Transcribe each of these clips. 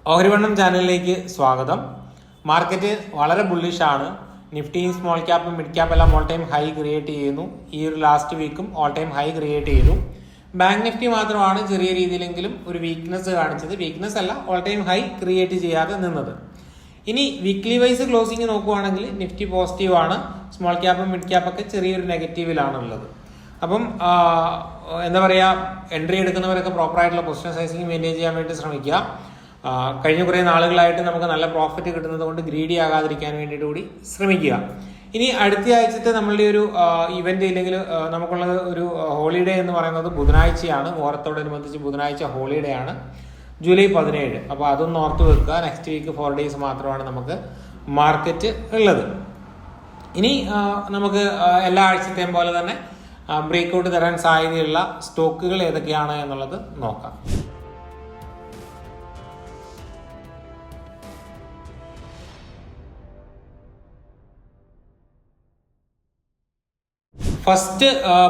ഓഹരിവണ്ണം ചാനലിലേക്ക് സ്വാഗതം. മാർക്കറ്റ് വളരെ ബുള്ളിഷാണ്. നിഫ്റ്റിയും സ്മോൾ ക്യാപ്പും മിഡ് ക്യാപ്പ് എല്ലാം ഓൾ ടൈം ഹൈ ക്രിയേറ്റ് ചെയ്യുന്നു. ഈ ഒരു ലാസ്റ്റ് വീക്കും ഓൾ ടൈം ഹൈ ക്രിയേറ്റ് ചെയ്തു. ബാങ്ക് നിഫ്റ്റി മാത്രമാണ് ചെറിയ രീതിയിലെങ്കിലും ഒരു വീക്ക്നെസ് കാണിച്ചത്. വീക്ക്നെസ് അല്ല, ഓൾ ടൈം ഹൈ ക്രിയേറ്റ് ചെയ്യാതെ നിന്നത്. ഇനി വീക്ക്ലി വൈസ് ക്ലോസിംഗ് നോക്കുവാണെങ്കിൽ നിഫ്റ്റി പോസിറ്റീവ് ആണ്, സ്മോൾ ക്യാപ്പും മിഡ് ക്യാപ്പൊക്കെ ചെറിയൊരു നെഗറ്റീവിലാണുള്ളത്. അപ്പം എന്താ പറയുക, എൻട്രി എടുക്കുന്നവരൊക്കെ പ്രോപ്പറായിട്ടുള്ള പൊസിഷൻ സൈസിങ് മെയിൻറ്റെയിൻ ചെയ്യാൻ വേണ്ടി ശ്രമിക്കുക. കഴിഞ്ഞ കുറേ നാളുകളായിട്ട് നമുക്ക് നല്ല പ്രോഫിറ്റ് കിട്ടുന്നത് കൊണ്ട് ഗ്രീഡി ആകാതിരിക്കാൻ വേണ്ടിയിട്ട് കൂടി ശ്രമിക്കുക. ഇനി അടുത്ത ആഴ്ചത്തെ നമ്മളുടെ ഒരു ഇവന്റ് ഇല്ലെങ്കിൽ നമുക്കുള്ളത് ഒരു ഹോളിഡേ എന്ന് പറയുന്നത് ബുധനാഴ്ചയാണ്. മുഹറത്തോടനുബന്ധിച്ച് ബുധനാഴ്ച ഹോളിഡേ ആണ്, ജൂലൈ 17. അപ്പോൾ അതൊന്ന് ഓർത്ത് വെക്കുക. നെക്സ്റ്റ് വീക്ക് 4 days മാത്രമാണ് നമുക്ക് മാർക്കറ്റ് ഉള്ളത്. ഇനി നമുക്ക് എല്ലാ ആഴ്ചത്തെയും പോലെ തന്നെ ബ്രേക്ക്ഔട്ട് തരാൻ സാധ്യതയുള്ള സ്റ്റോക്കുകൾ ഏതൊക്കെയാണ് എന്നുള്ളത് നോക്കാം. ഫസ്റ്റ്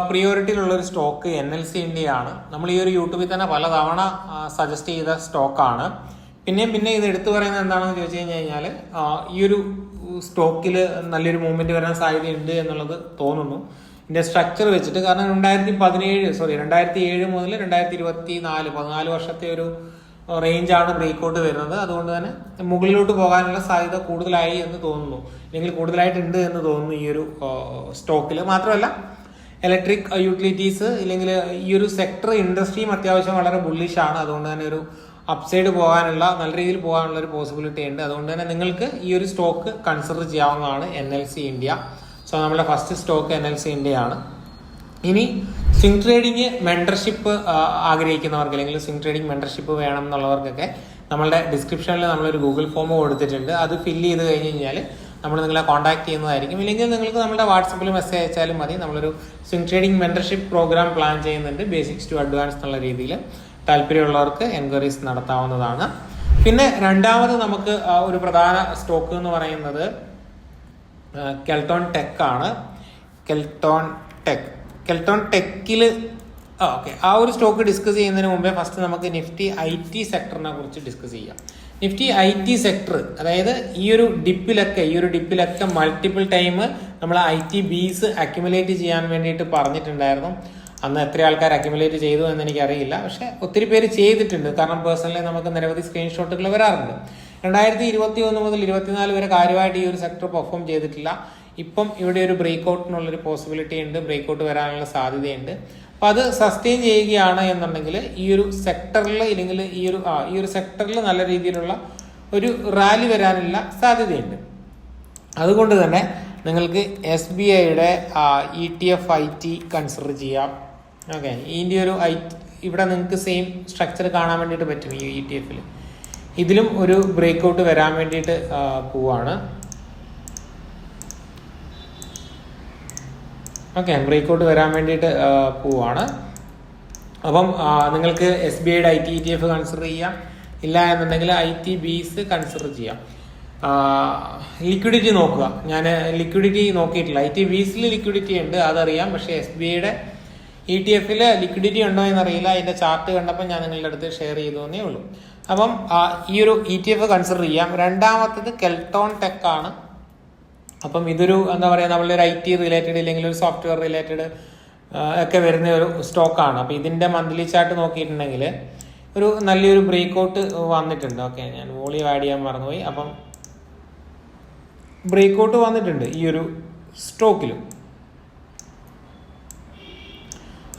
പ്രിയോറിറ്റിയിലുള്ള ഒരു സ്റ്റോക്ക് NLC India ആണ്. നമ്മൾ ഈ ഒരു യൂട്യൂബിൽ തന്നെ പലതവണ സജസ്റ്റ് ചെയ്ത സ്റ്റോക്കാണ്. പിന്നെ ഇത് എടുത്തു പറയുന്നത് എന്താണെന്ന് ചോദിച്ചു കഴിഞ്ഞാൽ ഈ ഒരു സ്റ്റോക്കിൽ നല്ലൊരു മൂവ്മെന്റ് വരാൻ സാധ്യതയുണ്ട് എന്നുള്ളത് തോന്നുന്നു ഇതിന്റെ സ്ട്രക്ചർ വെച്ചിട്ട്. കാരണം 2007 മുതൽ 2024 14 വർഷത്തെ ഒരു റേഞ്ചാണ് ബ്രേക്ക്ഔട്ട് വരുന്നത്. അതുകൊണ്ട് തന്നെ മുകളിലോട്ട് പോകാനുള്ള സാധ്യത കൂടുതലായി എന്ന് തോന്നുന്നു, അല്ലെങ്കിൽ കൂടുതലായിട്ടുണ്ട് എന്ന് തോന്നുന്നു ഈ ഒരു സ്റ്റോക്കിൽ. മാത്രമല്ല ഇലക്ട്രിക് യൂട്ടിലിറ്റീസ് ഇല്ലെങ്കിൽ ഈ ഒരു സെക്ടർ ഇൻഡസ്ട്രിയും അത്യാവശ്യം വളരെ ബുള്ളിഷാണ്. അതുകൊണ്ട് തന്നെ ഒരു അപ്സൈഡ് പോകാനുള്ള നല്ല രീതിയിൽ പോകാനുള്ള ഒരു പോസിബിലിറ്റി ഉണ്ട്. അതുകൊണ്ട് തന്നെ നിങ്ങൾക്ക് ഈ ഒരു സ്റ്റോക്ക് കൺസിഡർ ചെയ്യാവുന്നതാണ് NLC India. സോ നമ്മുടെ ഫസ്റ്റ് സ്റ്റോക്ക് NLC India ആണ്. ഇനി സ്വിംഗ് ട്രേഡിങ് മെന്റർഷിപ്പ് ആഗ്രഹിക്കുന്നവർക്ക് അല്ലെങ്കിൽ സ്വിംഗ് ട്രേഡിംഗ് മെന്റർഷിപ്പ് വേണം എന്നുള്ളവർക്കൊക്കെ നമ്മളുടെ ഡിസ്ക്രിപ്ഷനിൽ നമ്മളൊരു ഗൂഗിൾ ഫോം കൊടുത്തിട്ടുണ്ട്. അത് ഫില്ല് ചെയ്ത് കഴിഞ്ഞ് കഴിഞ്ഞാൽ നമ്മൾ നിങ്ങളെ കോൺടാക്ട് ചെയ്യുന്നതായിരിക്കും. ഇല്ലെങ്കിൽ നിങ്ങൾക്ക് നമ്മുടെ വാട്സപ്പിൽ മെസ്സേജ് അയച്ചാലും മതി. നമ്മളൊരു swing trading mentorship program plan ചെയ്യുന്നുണ്ട്, ബേസിക്സ് ടു അഡ്വാൻസ് എന്നുള്ള രീതിയിൽ. താല്പര്യമുള്ളവർക്ക് എൻക്വയറീസ് നടത്താവുന്നതാണ്. പിന്നെ രണ്ടാമത് നമുക്ക് ഒരു പ്രധാന സ്റ്റോക്ക് എന്ന് പറയുന്നത് കെൽട്ടോൺ ടെക് ആണ്. കെൽട്ടോൺ ടെക്കിൽ ആ ഒരു സ്റ്റോക്ക് ഡിസ്കസ് ചെയ്യുന്നതിന് മുമ്പേ ഫസ്റ്റ് നമുക്ക് നിഫ്റ്റി IT സെക്ടറിനെ കുറിച്ച് ഡിസ്കസ് ചെയ്യാം. നിഫ്റ്റി IT സെക്ടർ, അതായത് ഈ ഒരു ഡിപ്പിലൊക്കെ മൾട്ടിപ്പിൾ ടൈം നമ്മൾ IT ബീസ് അക്യുമുലേറ്റ് ചെയ്യാൻ വേണ്ടിയിട്ട് പറഞ്ഞിട്ടുണ്ടായിരുന്നു. അന്ന് എത്ര ആൾക്കാർ അക്യുമുലേറ്റ് ചെയ്തു എന്ന് എനിക്കറിയില്ല, പക്ഷെ ഒത്തിരി പേര് ചെയ്തിട്ടുണ്ട്. കാരണം പേഴ്സണലി നമുക്ക് നിരവധി സ്ക്രീൻഷോട്ടുകൾ വരാറുണ്ട്. 2021 മുതൽ 2024 വരെ കാര്യമായിട്ട് ഈ ഒരു സെക്ടർ പെർഫോം ചെയ്തിട്ടില്ല. ഇപ്പം ഇവിടെ ഒരു ബ്രേക്ക്ഔട്ടിനുള്ളൊരു പോസിബിലിറ്റി ഉണ്ട്, ബ്രേക്ക്ഔട്ട് വരാനുള്ള സാധ്യതയുണ്ട്. അപ്പം അത് സസ്റ്റെയിൻ ചെയ്യുകയാണ് എന്നുണ്ടെങ്കിൽ ഈ ഒരു സെക്ടറിൽ ഇല്ലെങ്കിൽ ഈ ഒരു സെക്ടറിൽ നല്ല രീതിയിലുള്ള ഒരു റാലി വരാനുള്ള സാധ്യതയുണ്ട്. അതുകൊണ്ട് തന്നെ നിങ്ങൾക്ക് SBIയുടെ ETF IT കൺസിഡർ ചെയ്യാം. ഓക്കെ, ഇതിൻ്റെ ഒരു ഇവിടെ നിങ്ങൾക്ക് സെയിം സ്ട്രക്ചർ കാണാൻ വേണ്ടിയിട്ട് പറ്റും. ഈ ETF ഇതിലും ഒരു ബ്രേക്ക്ഔട്ട് വരാൻ വേണ്ടിയിട്ട് പോവാണ്. ഓക്കെ, ബ്രേക്ക്ഔട്ട് വരാൻ വേണ്ടിയിട്ട് പോവാണ്. അപ്പം നിങ്ങൾക്ക് SBIയുടെ IT ETF കൺസിഡർ ചെയ്യാം. ഇല്ല എന്നുണ്ടെങ്കിൽ IT ബീസ് കൺസിഡർ ചെയ്യാം. ലിക്വിഡിറ്റി നോക്കുക. ഞാൻ ലിക്വിഡിറ്റി നോക്കിയിട്ടില്ല. IT ബീസിൽ ലിക്വിഡിറ്റി ഉണ്ട്, അതറിയാം. പക്ഷേ SBIയുടെ ETF ലിക്വിഡിറ്റി ഉണ്ടോ എന്നറിയില്ല. അതിന്റെ ചാർട്ട് കണ്ടപ്പോൾ ഞാൻ നിങ്ങളുടെ അടുത്ത് ഷെയർ ചെയ്തേ ഉള്ളൂ. അപ്പം ഈ ഒരു ETF കൺസിഡർ ചെയ്യാം. രണ്ടാമത്തത് കെൽട്ടോൺ ടെക് ആണ്. അപ്പം ഇതൊരു എന്താ പറയുക, നമ്മളൊരു IT റിലേറ്റഡ് ഇല്ലെങ്കിൽ ഒരു സോഫ്റ്റ്വെയർ റിലേറ്റഡ് ഒക്കെ വരുന്ന ഒരു സ്റ്റോക്കാണ്. അപ്പം ഇതിന്റെ മന്ത്ലി ചാർട്ട് നോക്കിയിട്ടുണ്ടെങ്കിൽ ഒരു നല്ലൊരു ബ്രേക്ക്ഔട്ട് വന്നിട്ടുണ്ട്. ഓക്കെ, ഞാൻ വോളിയം ആഡ് ചെയ്യാൻ മറന്നുപോയി. അപ്പം ബ്രേക്ക്ഔട്ട് വന്നിട്ടുണ്ട് ഈ ഒരു സ്റ്റോക്കിലും.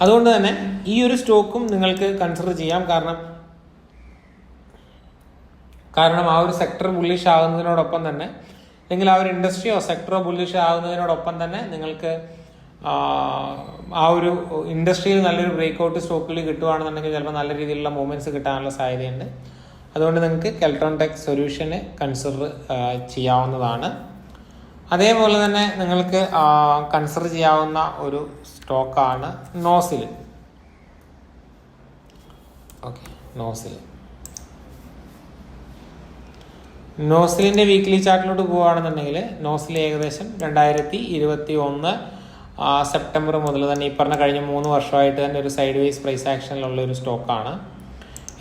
അതുകൊണ്ട് തന്നെ ഈ ഒരു സ്റ്റോക്കും നിങ്ങൾക്ക് കൺസിഡർ ചെയ്യാം. കാരണം ആ ഒരു സെക്ടർ ബുള്ളിഷ് ആകുന്നതിനോടൊപ്പം തന്നെ, അല്ലെങ്കിൽ ആ ഒരു ഇൻഡസ്ട്രിയോ സെക്ടറോ ബുള്ളിഷ് ആകുന്നതിനോടൊപ്പം തന്നെ നിങ്ങൾക്ക് ആ ഒരു ഇൻഡസ്ട്രിയിൽ നല്ലൊരു ബ്രേക്ക്ഔട്ട് സ്റ്റോക്കിൽ കിട്ടുകയാണെന്നുണ്ടെങ്കിൽ ചിലപ്പോൾ നല്ല രീതിയിലുള്ള മൂവ്മെന്റ്സ് കിട്ടാനുള്ള സാധ്യതയുണ്ട്. അതുകൊണ്ട് നിങ്ങൾക്ക് കെൽട്ടോൺ ടെക് സൊല്യൂഷന് കൺസിഡർ ചെയ്യാവുന്നതാണ്. അതേപോലെ തന്നെ നിങ്ങൾക്ക് കൺസിഡർ ചെയ്യാവുന്ന ഒരു സ്റ്റോക്കാണ് നോസിൽ. ഓക്കെ, നോസിലിന്റെ വീക്ക്ലി ചാർട്ടിലോട്ട് പോവുകയാണെന്നുണ്ടെങ്കിൽ നോസിൽ ഏകദേശം 2021 സെപ്റ്റംബർ മുതൽ തന്നെ ഈ പറഞ്ഞ കഴിഞ്ഞ 3 വർഷമായിട്ട് തന്നെ ഒരു സൈഡ് വേസ് പ്രൈസ് ആക്ഷനിലുള്ള ഒരു സ്റ്റോക്കാണ്.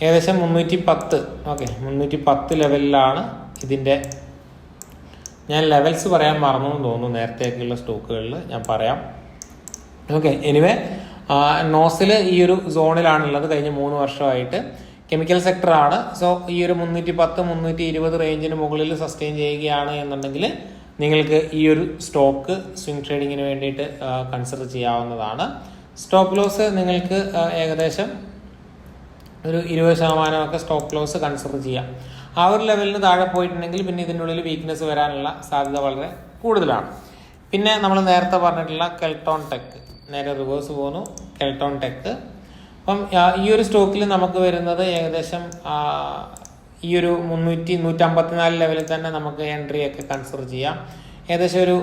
ഏകദേശം 310. ഓക്കെ, 310 ലെവലിലാണ് ഇതിൻ്റെ. ഞാൻ ലെവൽസ് പറയാൻ മറന്നു എന്ന് തോന്നുന്നു, നേരത്തെയൊക്കെയുള്ള സ്റ്റോക്കുകളിൽ ഞാൻ പറയാം. ഓക്കെ, എനിവേ നോസിൽ ഈ ഒരു സോണിലാണുള്ളത് കഴിഞ്ഞ 3 വർഷമായിട്ട്. കെമിക്കൽ സെക്ടറാണ്. സോ ഈ ഒരു 310 320 റേഞ്ചിന് മുകളിൽ സസ്റ്റെയിൻ ചെയ്യുകയാണ് എന്നുണ്ടെങ്കിൽ നിങ്ങൾക്ക് ഈ ഒരു സ്റ്റോക്ക് സ്വിംഗ് ട്രേഡിങ്ങിന് വേണ്ടിയിട്ട് കൺസിഡർ ചെയ്യാവുന്നതാണ്. സ്റ്റോപ്പ് ലോസ് നിങ്ങൾക്ക് ഏകദേശം ഒരു 20% സ്റ്റോപ്പ് ലോസ് കൺസിഡർ ചെയ്യാം. ആ ഒരു ലെവലിന് താഴെ പോയിട്ടുണ്ടെങ്കിൽ പിന്നെ ഇതിൻ്റെ ഉള്ളിൽ വീക്ക്നെസ് വരാനുള്ള സാധ്യത വളരെ കൂടുതലാണ്. പിന്നെ നമ്മൾ നേരത്തെ പറഞ്ഞിട്ടുള്ള കെൽട്ടോൺ ടെക്, നേരെ റിവേഴ്സ് പോകുന്നു. കെൽട്ടോൺ ടെക്, അപ്പം ഈ ഒരു സ്റ്റോക്കിൽ നമുക്ക് വരുന്നത് ഏകദേശം ഈ ഒരു 154 ലെവലിൽ തന്നെ നമുക്ക് എൻട്രി ഒക്കെ കൺസിഡർ ചെയ്യാം. ഏകദേശം ഒരു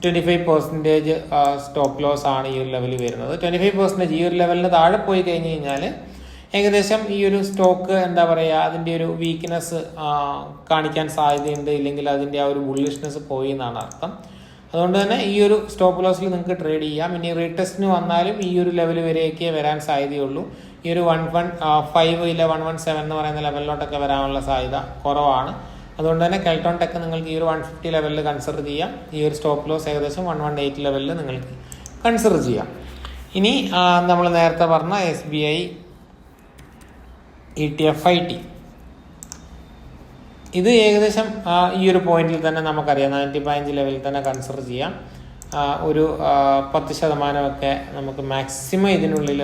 25% സ്റ്റോപ്പ് ലോസ് ആണ് ഈ ഒരു ലെവലിൽ വരുന്നത്. 25% ഈ ഒരു ലെവലിന് താഴെ പോയി കഴിഞ്ഞ് കഴിഞ്ഞാൽ ഏകദേശം ഈ ഒരു സ്റ്റോക്ക് എന്താ പറയുക, അതിൻ്റെ ഒരു വീക്ക്നെസ് കാണിക്കാൻ സാധ്യതയുണ്ട്, ഇല്ലെങ്കിൽ അതിൻ്റെ ആ ഒരു ബുള്ളിഷ്നെസ് പോയി എന്നാണ് അർത്ഥം. അതുകൊണ്ട് തന്നെ ഈ ഒരു സ്റ്റോപ്പ് ലോസിൽ നിങ്ങൾക്ക് ട്രേഡ് ചെയ്യാം. ഇനി റീടെസ്റ്റിന് വന്നാലും ഈ ഒരു ലെവൽ വരെയൊക്കെ വരാൻ സാധ്യതയുള്ളൂ. ഈ ഒരു 115 ഇല്ല 117 എന്ന് പറയുന്ന ലെവലിലോട്ടൊക്കെ വരാനുള്ള സാധ്യത കുറവാണ്. അതുകൊണ്ട് തന്നെ കെൽട്ടോൺ ടെക് നിങ്ങൾക്ക് ഈ ഒരു 150 ലെവലിൽ കൺസിഡർ ചെയ്യാം. ഈ ഒരു സ്റ്റോപ്പ് ലോസ് ഏകദേശം 118 ലെവലിൽ നിങ്ങൾക്ക് കൺസിഡർ ചെയ്യാം. ഇനി നമ്മൾ നേരത്തെ പറഞ്ഞ SBI ETF IT, ഇത് ഏകദേശം ഈ ഒരു പോയിന്റിൽ തന്നെ നമുക്കറിയാം 95 ലെവലിൽ തന്നെ കൺസിഡർ ചെയ്യാം. ഒരു 10% നമുക്ക് മാക്സിമം ഇതിനുള്ളിൽ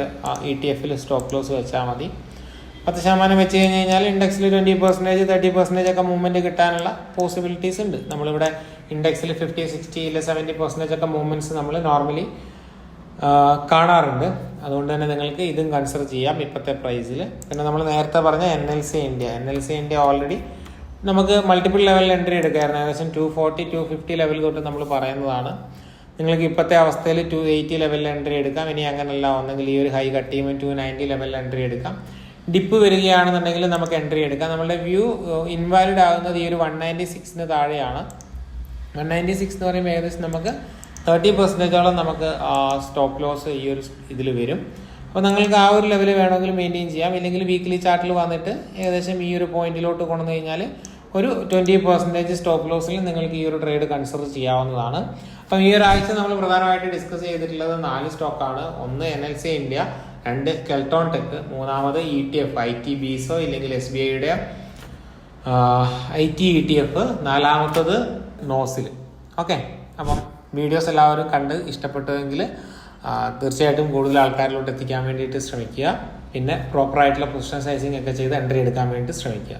ETF സ്റ്റോപ്പ് ലോസ് വെച്ചാൽ മതി. 10% വെച്ച് കഴിഞ്ഞ് കഴിഞ്ഞാൽ ഇൻഡെക്സിൽ 20% 30% ഒക്കെ മൂവ്മെന്റ് കിട്ടാനുള്ള പോസിബിലിറ്റീസ് ഉണ്ട്. നമ്മളിവിടെ ഇൻഡെക്സിൽ 50 60 ഇല്ല 70% ഒക്കെ മൂവ്മെന്റ്സ് നമ്മൾ നോർമലി കാണാറുണ്ട്. അതുകൊണ്ട് തന്നെ നിങ്ങൾക്ക് ഇതും കൺസിഡർ ചെയ്യാം ഇപ്പോഴത്തെ പ്രൈസിൽ. പിന്നെ നമ്മൾ നേരത്തെ പറഞ്ഞ NLC ഇന്ത്യ ഓൾറെഡി നമുക്ക് മൾട്ടിപ്പിൾ ലെവലിൽ എൻട്രി എടുക്കായിരുന്നു. ഏകദേശം 240 250 ലെവൽ തൊട്ട് നമ്മൾ പറയുന്നതാണ്. നിങ്ങൾക്ക് ഇപ്പോഴത്തെ അവസ്ഥയിൽ 280 ലെവലിൽ എൻട്രി എടുക്കാം. ഇനി അങ്ങനെയല്ല ഒന്നെങ്കിൽ ഈ ഒരു ഹൈ കട്ട് ചെയ്യുമ്പോൾ 290 ലെവലിൽ എൻട്രി എടുക്കാം. ഡിപ്പ് വരികയാണെന്നുണ്ടെങ്കിൽ നമുക്ക് എൻട്രി എടുക്കാം. നമ്മുടെ വ്യൂ ഇൻവാലിഡ് ആകുന്നത് ഈ ഒരു 196 താഴെയാണ്. 196 എന്ന് പറയുമ്പോൾ ഏകദേശം നമുക്ക് 30% നമുക്ക് സ്റ്റോപ്പ് ലോസ് ഈ ഒരു ഇതിൽ വരും. അപ്പോൾ നിങ്ങൾക്ക് ആ ഒരു ലെവൽ വേണമെങ്കിൽ മെയിൻറ്റെയിൻ ചെയ്യാം. ഇല്ലെങ്കിൽ വീക്ക്ലി ചാർട്ടിൽ വന്നിട്ട് ഏകദേശം ഈ ഒരു പോയിന്റിലോട്ട് കൊണ്ടുവന്നു കഴിഞ്ഞാൽ ഒരു 20% സ്റ്റോപ്പ് ലോസിൽ നിങ്ങൾക്ക് ഈ ഒരു ട്രേഡ് കൺസിഡർ ചെയ്യാവുന്നതാണ്. അപ്പം ഈ ഒരാഴ്ച നമ്മൾ പ്രധാനമായിട്ട് ഡിസ്കസ് ചെയ്തിട്ടുള്ളത് 4 സ്റ്റോക്കാണ്. 1 NLC India, 2 Keltron tech, 3 ETF IT BISO ഇല്ലെങ്കിൽ SBIയുടെ IT ETF, 4 നോസിൽ. ഓക്കെ, അപ്പം വീഡിയോസ് എല്ലാവരും കണ്ട് ഇഷ്ടപ്പെട്ടുവെങ്കിൽ തീർച്ചയായിട്ടും കൂടുതൽ ആൾക്കാരിലോട്ട് എത്തിക്കാൻ വേണ്ടിയിട്ട് ശ്രമിക്കുക. പിന്നെ പ്രോപ്പറായിട്ടുള്ള പൊസിഷൻ സൈസിങ് ഒക്കെ ചെയ്ത് എൻട്രി എടുക്കാൻ വേണ്ടി ശ്രമിക്കുക.